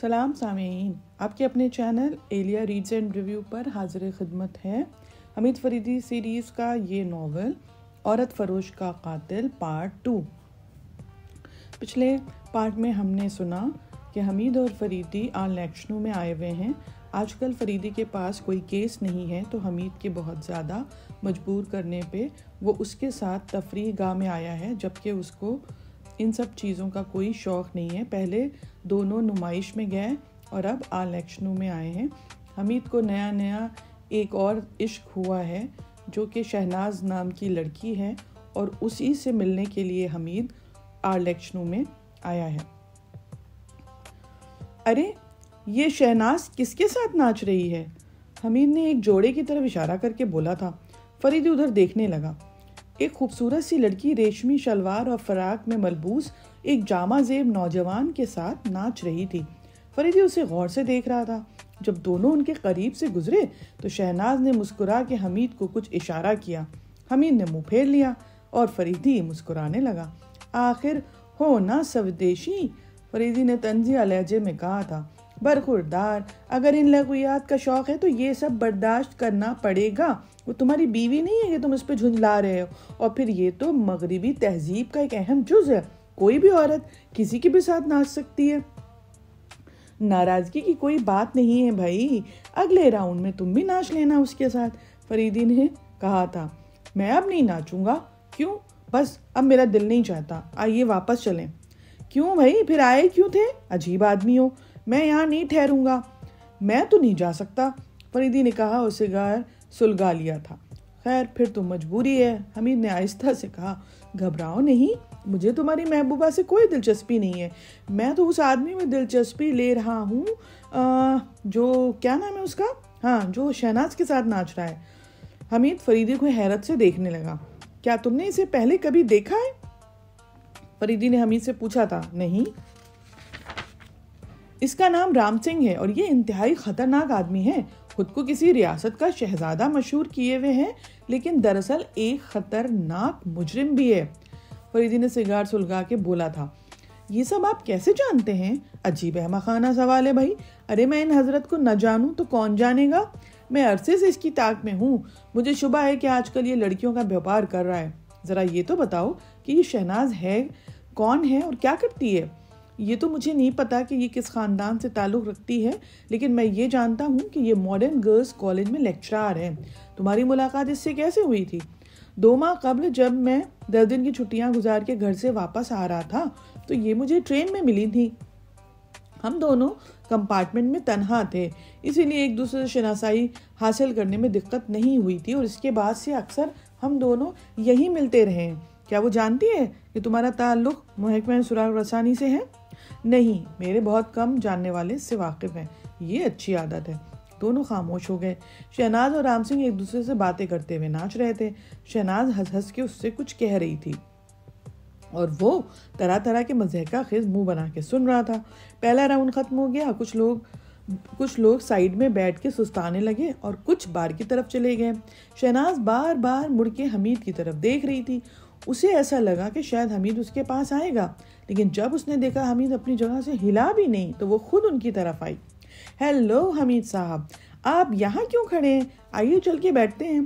سلام سامعین، آپ کے اپنے channel Eliya reads and review پر حاضر خدمت ہے حمید فریدی سیریز کا یہ ناول عورت فروش کا قاتل پارٹ 2۔ پچھلے پارٹ میں ہم نے سنا کہ حمید اور فریدی الیکشنوں میں آئے ہوئے ہیں۔ آج کل فریدی کے پاس کوئی کیس نہیں ہے تو حمید کے بہت زیادہ مجبور کرنے پہ وہ اس کے ساتھ تفریح گاہ میں آیا ہے، جبکہ اس کو ان سب چیزوں کا کوئی شوق نہیں ہے۔ پہلے دونوں نمائش میں گئے اور اب الیکشنوں میں آئے ہیں۔ حمید کو نیا ایک اور عشق ہوا ہے جو کہ شہناز نام کی لڑکی ہے، اور اسی سے ملنے کے لیے حمید الیکشنوں میں آیا ہے۔ ارے یہ شہناز کس کے ساتھ ناچ رہی ہے؟ حمید نے ایک جوڑے کی طرف اشارہ کر کے بولا تھا۔ فریدی ادھر دیکھنے لگا۔ ایک خوبصورت سی لڑکی ریشمی شلوار اور فراق میں ملبوس ایک جامع زیب نوجوان کے ساتھ ناچ رہی تھی۔ فریدی اسے غور سے دیکھ رہا تھا۔ جب دونوں ان کے قریب سے گزرے تو شہناز نے مسکرا کے حمید کو کچھ اشارہ کیا۔ حمید نے منہ پھیر لیا اور فریدی مسکرانے لگا۔ آخر ہو نا سودیشی، فریدی نے طنزیہ لہجے میں کہا تھا۔ برخوردار، اگر ان لغویات کا شوق ہے تو یہ سب برداشت کرنا پڑے گا۔ وہ تمہاری بیوی نہیں ہے کہ تم اس پہ جھنجلا رہے ہو، اور پھر یہ تو مغربی تہذیب کا ایک اہم جز ہے۔ کوئی بھی عورت کسی کے بھی ساتھ ناچ سکتی ہے۔ ناراضگی کی کوئی بات نہیں ہے بھائی، اگلے راؤنڈ میں تم بھی ناچ لینا اس کے ساتھ، فریدی نے کہا تھا۔ میں اب نہیں ناچوں گا۔ کیوں؟ بس اب میرا دل نہیں چاہتا، آئیے واپس چلیں۔ کیوں بھائی، پھر آئے کیوں تھے؟ عجیب آدمی ہو، میں یہاں نہیں ٹھہروں گا۔ میں تو نہیں جا سکتا، فریدی نے کہا اور سگار سلگا لیا تھا۔ خیر پھر تو مجبوری ہے، حمید نے آہستہ سے کہا۔ گھبراؤ نہیں، مجھے تمہاری محبوبہ سے کوئی دلچسپی نہیں ہے۔ میں تو اس آدمی میں دلچسپی لے رہا ہوں جو کیا نام ہے اس کا، ہاں جو شہناز کے ساتھ ناچ رہا ہے۔ حمید فریدی کو حیرت سے دیکھنے لگا۔ کیا تم نے اسے پہلے کبھی دیکھا ہے؟ فریدی نے حمید سے پوچھا تھا۔ نہیں۔ اس کا نام رام سنگھ ہے اور یہ انتہائی خطرناک آدمی ہے۔ خود کو کسی ریاست کا شہزادہ مشہور کیے ہوئے ہیں، لیکن دراصل ایک خطرناک مجرم بھی ہے، فریدی نے سگار سلگا کے بولا تھا۔ یہ سب آپ کیسے جانتے ہیں؟ عجیب احمقانہ سوال ہے بھائی۔ ارے میں ان حضرت کو نہ جانوں تو کون جانے گا؟ میں عرصے سے اس کی طاق میں ہوں۔ مجھے شبہ ہے کہ آج کل یہ لڑکیوں کا بیوپار کر رہا ہے۔ ذرا یہ تو بتاؤ کہ یہ شہناز ہے کون ہے اور کیا کرتی ہے؟ یہ تو مجھے نہیں پتا کہ یہ کس خاندان سے تعلق رکھتی ہے، لیکن میں یہ جانتا ہوں کہ یہ ماڈرن گرلز کالج میں لیکچرار ہے۔ تمہاری ملاقات اس سے کیسے ہوئی تھی؟ 2 ماہ قبل جب میں 10 دن کی چھٹیاں گزار کے گھر سے واپس آ رہا تھا تو یہ مجھے ٹرین میں ملی تھی۔ ہم دونوں کمپارٹمنٹ میں تنہا تھے، اسی لیے ایک دوسرے سے شناسائی حاصل کرنے میں دقت نہیں ہوئی تھی، اور اس کے بعد سے اکثر ہم دونوں یہی ملتے رہے ہیں۔ کیا وہ جانتی ہے کہ تمہارا تعلق محکمہ سراغ رسانی سے ہے؟ نہیں، میرے بہت کم جاننے والے اس سے واقف ہیں۔ یہ اچھی عادت ہے۔ دونوں خاموش ہو گئے۔ شہناز اور رام سنگھ ایک دوسرے سے باتیں کرتے ہوئے ناچ رہے تھے۔ شہناز ہنس ہنس کے اس سے کچھ کہہ رہی تھی اور وہ طرح طرح کے مضحکہ خیز منہ بنا کے سن رہا تھا۔ پہلا راؤنڈ ختم ہو گیا۔ کچھ لوگ سائیڈ میں بیٹھ کے سستانے لگے اور کچھ بار کی طرف چلے گئے۔ شہناز بار بار مڑ کے حمید کی طرف دیکھ رہی تھی۔ اسے ایسا لگا کہ شاید حمید اس کے پاس آئے گا، لیکن جب اس نے دیکھا حمید اپنی جگہ سے ہلا بھی نہیں تو وہ خود ان کی طرف آئی۔ ہیلو حمید صاحب، آپ یہاں کیوں کھڑے ہیں؟ آئیے چل کے بیٹھتے ہیں۔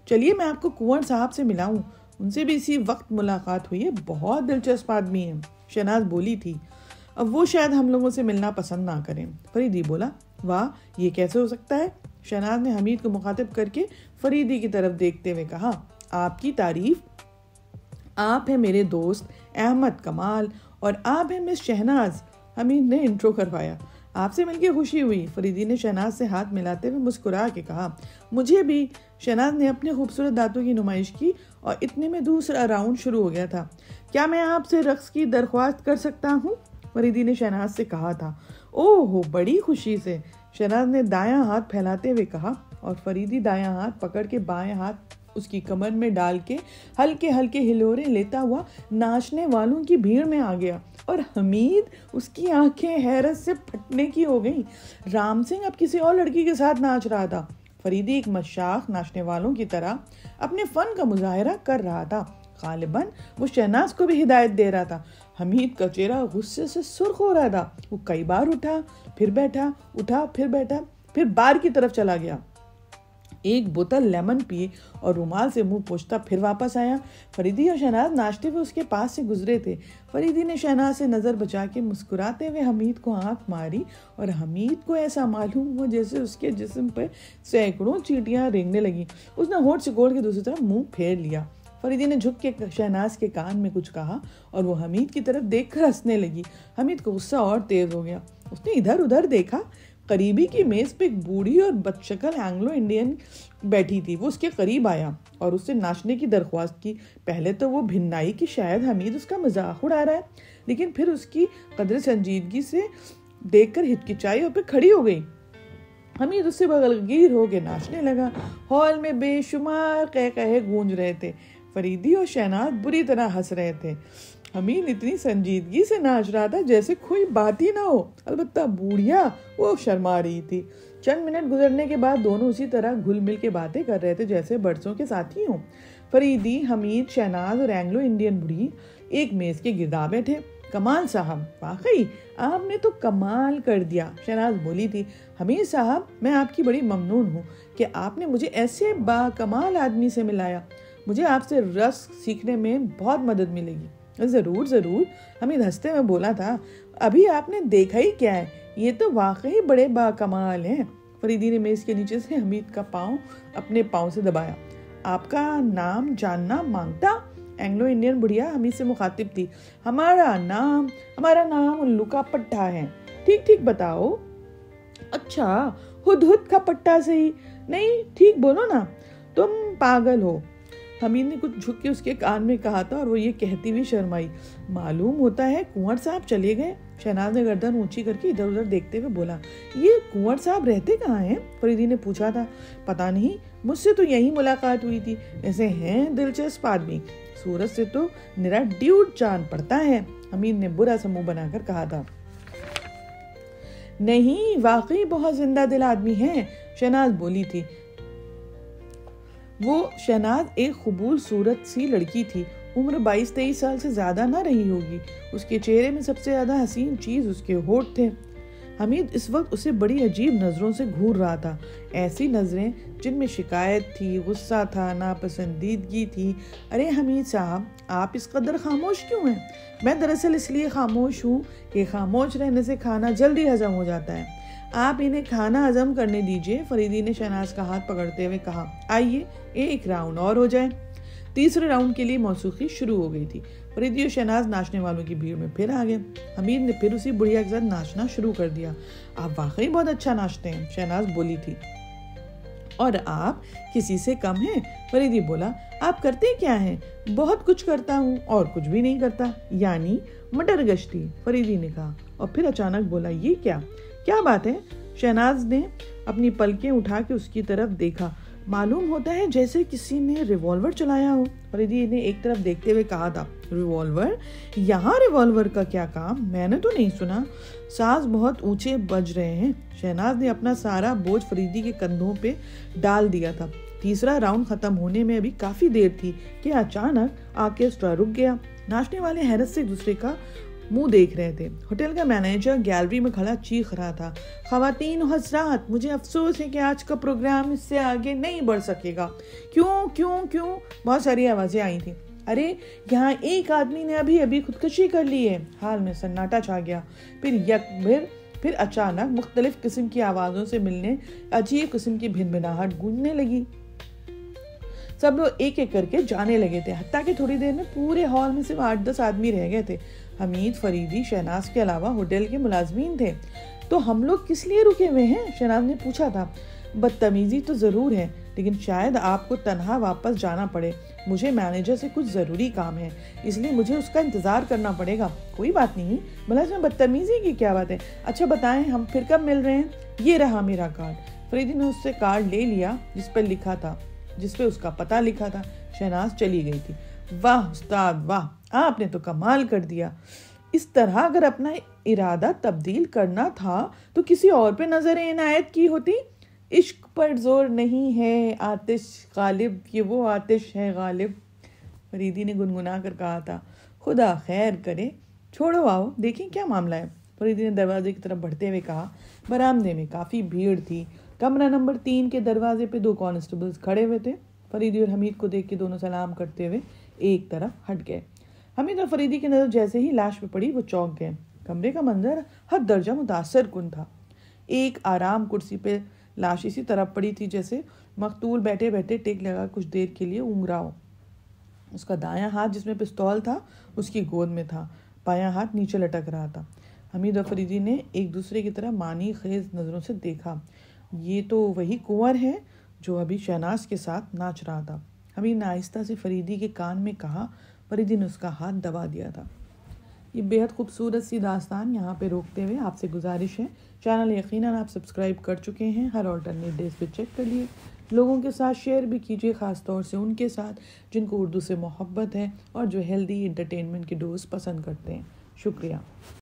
چلیے میں آپ کو کنور صاحب سے ملاؤں، ان سے بھی اسی وقت ملاقات ہوئی ہے، بہت دلچسپ آدمی ہیں، شہناز بولی تھی۔ اب وہ شاید ہم لوگوں سے ملنا پسند نہ کریں، فریدی بولا۔ واہ، یہ کیسے ہو سکتا ہے؟ شہناز نے حمید کو مخاطب کر کے فریدی کی طرف دیکھتے ہوئے کہا۔ آپ کی تعریف؟ آپ ہیں میرے دوست احمد کمال اور آپ ہیں مس شہناز، حمید نے انٹرو کروایا۔ آپ سے مل کے خوشی ہوئی، فریدی نے شہناز سے ہاتھ ملاتے ہوئے مسکرا کے کہا۔ مجھے بھی، شہناز نے اپنے خوبصورت دانتوں کی نمائش کی اور اتنے میں دوسرا راؤنڈ شروع ہو گیا تھا۔ کیا میں آپ سے رقص کی درخواست کر سکتا ہوں؟ فریدی نے شہناز سے کہا تھا۔ اوہ ہو، بڑی خوشی سے، شہناز نے دایاں ہاتھ پھیلاتے ہوئے کہا، اور فریدی دایاں ہاتھ پکڑ کے بائیں ہاتھ اس کی کمر میں ڈال کے ہلکے ہلکے ہلورے لیتا ہوا ناچنے والوں کی بھیڑ میں آ گیا، اور حمید اس کی آنکھیں حیرت سے پھٹنے کی ہو گئیں۔ رام سنگھ اب کسی اور لڑکی کے ساتھ ناچ رہا تھا۔ فریدی ایک مشاق ناچنے والوں کی طرح اپنے فن کا مظاہرہ کر رہا تھا۔ غالباً وہ شہناز کو بھی ہدایت دے رہا تھا۔ حمید کا چہرہ غصے سے سرخ ہو رہا تھا۔ وہ کئی بار اٹھا پھر بیٹھا، اٹھا پھر بیٹھا، پھر بار کی طرف چلا گیا۔ ایک بوتل لیمن پی اور رومال سے منہ پوچھتا پھر واپس آیا۔ فریدی اور شہناز ناشتے ہوئے اس کے پاس سے گزرے تھے۔ فریدی نے شہناز سے نظر بچا کے مسکراتے ہوئے حمید کو آنکھ ماری اور حمید کو ایسا معلوم ہوا جیسے اس کے جسم پہ سینکڑوں چیٹیاں رینگنے لگیں۔ اس نے ہونٹ سکوڑ کے دوسری طرف منہ پھیر لیا۔ فریدی نے جھک کے شہناز کے کان میں کچھ کہا اور وہ حمید کی طرف دیکھ کر ہنسنے لگی۔ حمید کو غصہ اور تیز ہو گیا۔ اس نے ادھر ادھر دیکھا۔ قریبی کی میز پہ ایک بوڑھی اور بد شکل اینگلو انڈین بیٹھی تھی۔ وہ اس کے قریب آیا اور اس سے ناچنے کی درخواست کی۔ پہلے تو وہ بھنائی کہ شاید حمید اس کا مذاق اڑا رہا ہے، لیکن پھر اس کی قدر سنجیدگی سے دیکھ کر ہچکچائی اور پھر کھڑی ہو گئی۔ حمید اس سے بغلگیر ہو کے ناچنے لگا۔ ہال میں بے شمار قہقہے گونج رہے تھے۔ فریدی اور شہناز بری طرح ہنس رہے تھے۔ حمید اتنی سنجیدگی سے ناچ رہا تھا جیسے کوئی بات ہی نہ ہو، البتہ بوڑھیا وہ شرما رہی تھی۔ چند منٹ گزرنے کے بعد دونوں اسی طرح گھل مل کے باتیں کر رہے تھے جیسے برسوں کے ساتھی ہوں۔ فریدی، حمید، شہناز اور اینگلو انڈین بوڑھی ایک میز کے گرد آ بیٹھے۔ کمال صاحب، واقعی آپ نے تو کمال کر دیا، شہناز بولی تھی۔ حمید صاحب، میں آپ کی بڑی ممنون ہوں کہ آپ نے مجھے ایسے با کمال آدمی سے ملایا۔ مجھے آپ سے رقص سیکھنے میں بہت مدد ملے گی۔ ضرور ضرور، حمید ہنستے میں بولا تھا۔ ابھی آپ نے دیکھا ہی کیا ہے، یہ تو واقعی بڑے با کمال ہیں۔ فریدی نے میز کے نیچے سے حمید کا پاؤں اپنے پاؤں سے دبایا۔ آپ کا نام جاننا مانگتا؟ اینگلو انڈین بڑھیا حمید سے مخاطب تھی۔ ہمارا نام الو کا پٹھا ہے۔ ٹھیک ٹھیک بتاؤ۔ اچھا، ہد کا پٹھا صحیح نہیں، ٹھیک بولو نا، تم پاگل ہو، حمید نے کچھ جھک کے اس کے کان میں کہا تھا اور وہ یہ کہتی ہوئی شرمائی۔ معلوم ہوتا ہے کنور صاحب چلے گئے، شہناز نے گردن اونچی کر کے ادھر ادھر دیکھتے ہوئے بولا۔ یہ کنور صاحب رہتے کہاں ہیں؟ فریدی نے پوچھا تھا۔ پتہ نہیں، مجھ سے تو یہی ملاقات ہوئی تھی۔ ایسے ہیں دلچسپ آدمی، صورت سے تو نرا ڈیوڈ جان پڑتا ہے، حمید نے برا سا منہ بنا کر کہا تھا۔ نہیں، واقعی بہت زندہ دل آدمی ہیں، شہناز بولی تھی۔ وہ شہناز ایک قبول صورت سی لڑکی تھی، عمر 22-23 سال سے زیادہ نہ رہی ہوگی۔ اس کے چہرے میں سب سے زیادہ حسین چیز اس کے ہونٹ تھے۔ حمید اس وقت اسے بڑی عجیب نظروں سے گھور رہا تھا، ایسی نظریں جن میں شکایت تھی، غصہ تھا، ناپسندیدگی تھی۔ ارے حمید صاحب، آپ اس قدر خاموش کیوں ہیں؟ میں دراصل اس لیے خاموش ہوں کہ خاموش رہنے سے کھانا جلدی ہضم ہو جاتا ہے۔ آپ انہیں کھانا ہضم کرنے دیجئے، فریدی نے شہناز کا ہاتھ پکڑتے ہوئے کہا۔ آئیے ایک راؤنڈ اور ہو جائے۔ تیسرے راؤنڈ کے لیے موسیقی شروع ہو گئی تھی۔ فریدی اور شہناز ناچنے والوں کی بھیڑ میں پھر آگئے۔ حمید نے پھر اسی بڑھیا کے ساتھ ناچنا شروع کر دیا۔ آپ واقعی بہت اچھا ناچتے ہیں، شہناز بولی تھی۔ اور آپ کسی سے کم ہیں، فریدی بولا۔ آپ کرتے کیا ہیں؟ بہت کچھ کرتا ہوں اور کچھ بھی نہیں کرتا، یعنی مٹر گشتی، فریدی نے کہا اور پھر اچانک بولا، یہ کیا بات ہے؟ شہناز نے اپنی پلکیں اٹھا کے اس کی طرف دیکھا۔ معلوم ہوتا ہے جیسے کسی نے ریوالور چلایا ہو، فریدی نے ایک طرف دیکھتے ہوئے کہا تھا۔ ریوالور؟ یہاں ریوالور کا کیا کام؟ میں نے تو نہیں سنا۔ ساز بہت اونچے بج رہے ہیں۔ شہناز نے اپنا سارا بوجھ فریدی کے کندھوں پہ ڈال دیا تھا۔ تیسرا راؤنڈ ختم ہونے میں ابھی کافی دیر تھی کہ اچانک آرکیسٹرا رک گیا۔ ناچنے والے حیرت سے ایک دوسرے کا منہ دیکھ رہے تھے۔ ہوٹل کا مینیجر گیلری میں کھڑا چیخ رہا تھا، خواتین و حضرات، مجھے افسوس ہے کہ آج کا پروگرام اس سے آگے نہیں بڑھ سکے گا۔ کیوں؟ بہت ساری آوازیں آئی تھیں۔ ارے یہاں ایک آدمی نے ابھی خودکشی کر لی ہے۔ حال میں سناٹا چھا گیا۔ پھر اچانک مختلف قسم کی آوازوں سے ملنے عجیب قسم کی بھنبھناہٹ گونجنے لگی۔ سب لوگ ایک ایک کر کے جانے لگے تھے، حتیٰ کہ تھوڑی دیر میں پورے ہال میں صرف 8-10 آدمی رہ گئے تھے۔ حمید، فریدی، شہناز کے علاوہ ہوٹل کے ملازمین تھے۔ تو ہم لوگ کس لیے رکے ہوئے ہیں؟ شہناز نے پوچھا تھا۔ بدتمیزی تو ضرور ہے، لیکن شاید آپ کو تنہا واپس جانا پڑے۔ مجھے مینیجر سے کچھ ضروری کام ہے، اس لیے مجھے اس کا انتظار کرنا پڑے گا۔ کوئی بات نہیں، بھلا اس میں بدتمیزی کی کیا بات ہے؟ اچھا بتائیں، ہم پھر کب مل رہے ہیں؟ یہ رہا میرا کارڈ۔ فریدی نے اس سے کارڈ لے لیا جس پہ اس کا پتہ لکھا تھا۔ شہناز چلی گئی تھی۔ واہ استاد واہ، آپ نے تو کمال کر دیا۔ اس طرح اگر اپنا ارادہ تبدیل کرنا تھا تو کسی اور پہ نظر عنایت کی ہوتی۔ عشق پر زور نہیں ہے آتش غالب، کہ وہ آتش ہے غالب۔ فریدی نے گنگنا کر کہا تھا، خدا خیر کرے، چھوڑو آؤ دیکھیں کیا معاملہ ہے۔ فریدی نے دروازے کی طرف بڑھتے ہوئے کہا۔ برآمدے میں کافی بھیڑ تھی۔ کمرہ نمبر 3 کے دروازے پہ 2 کانسٹیبلز کھڑے ہوئے تھے۔ فریدی اور حمید کو دیکھ کے دونوں سلام کرتے ہوئے ایک طرف ہٹ گئے۔ حمید اور فریدی کی نظر جیسے ہی لاش پہ پڑی وہ چونک گئے۔ کمرے کا منظر حد درجہ متاثر کن تھا۔ ایک آرام کرسی پہ لاش اسی طرح پڑی تھی جیسے مقتول بیٹھے بیٹھے ٹیک لگا کچھ دیر کے لیے اونگ رہا ہو۔ اس کا دایاں ہاتھ جس میں پستول تھا اس کی گود میں تھا، بایاں ہاتھ نیچے لٹک رہا تھا۔ حمید اور فریدی نے ایک دوسرے کی طرف معنی خیز نظروں سے دیکھا۔ یہ تو وہی کنور ہے جو ابھی شہناز کے ساتھ ناچ رہا تھا، حمید نے آہستہ سے فریدی کے کان میں کہا۔ فریدی نے اس کا ہاتھ دبا دیا تھا۔ یہ بےحد خوبصورت سی داستان یہاں پہ روکتے ہوئے آپ سے گزارش ہے، چینل یقیناً آپ سبسکرائب کر چکے ہیں، ہر آلٹرنیٹ ڈیز پہ چیک کر لیے، لوگوں کے ساتھ شیئر بھی کیجیے، خاص طور سے ان کے ساتھ جن کو اردو سے محبت ہے اور جو ہیلدی انٹرٹینمنٹ کی ڈوز پسند کرتے ہیں۔ شکریہ۔